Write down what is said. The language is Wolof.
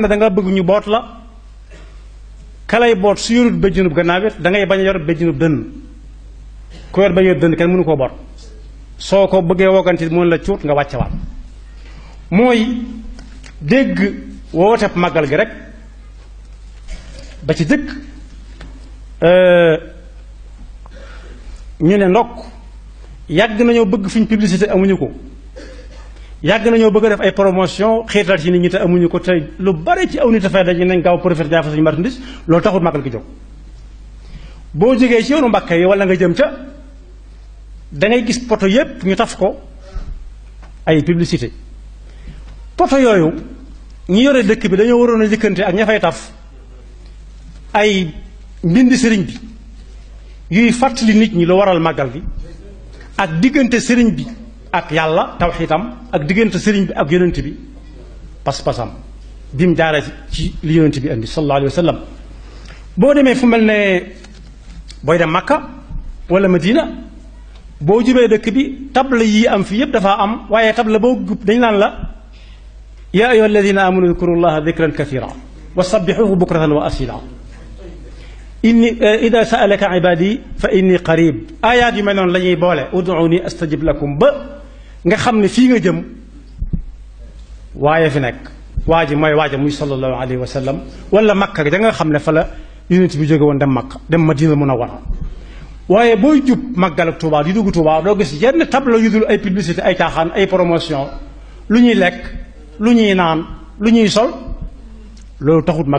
da nga bëgg ñu boot la kalay boot su yorut béjjinub gannaaw it da ngay bañ a yor béjjinub dënn ku yor bañ a yor dënn kenn mënu koo boot soo ko bëggee wogganti mën la cuut nga wàccewaat mooy dégg wooteb màggal gi rek ba ci dëkk ñu ne ndokk yàgg nañoo bëgg fiñ publicité amuñu ko yàgg nañoo bëgg a def ay promotion xiirtal ci nit ñi te amuñu ko te lu bari ci aw nit dafay daje nañ gaaw profité jaay fa suñu marchandise loolu taxul màggal gi jóg boo jógee ci yoonu Mbàkke yi wala nga jëm ca da ngay gis poto yépp ñu taf ko ay publicité poto yooyu ñi yore dëkk bi dañoo waroon a jëkkante ak ña fay taf ay mbindi sëriñ bi yuy fàttali nit ñi lu waral màggal gi ak diggante sëriñ bi ak yàlla tawxiitam ak diggante sëriñ bi ak yonent bi pas-pasam bi mu jaaree ci li yonent bi indi sallallahu alayhi wa sallam boo demee fu mel ne booy dem Makka wala Madina boo jubee dëkk bi table yii am fii yépp dafa am waaye table boo gub dañ naan la yaa ayyuha alladina amanu udkuru llaha dikran kathira wa sabbixuhu bukratan wa asila inni ida saalaka ibadi fa inni qarib ayaat yu mel noonu la ñuy boole ud'uni astajib lakum ba nga xam ne fii nga jëm waaye fi nekk waa ji mooy waaja muy sallallahu alayhi wa sallam wala makka da nga xam ne fa la yonent bi jóge woon dem makka dem madina munawwara waaye booy jub màggal ak Tuubaa di dugg Tuubaa doo gis yenn tableau yu dul ay publicité ay caaxaan ay promotion lu ñuy lekk lu ñuy naan lu ñuy sol loolu taxut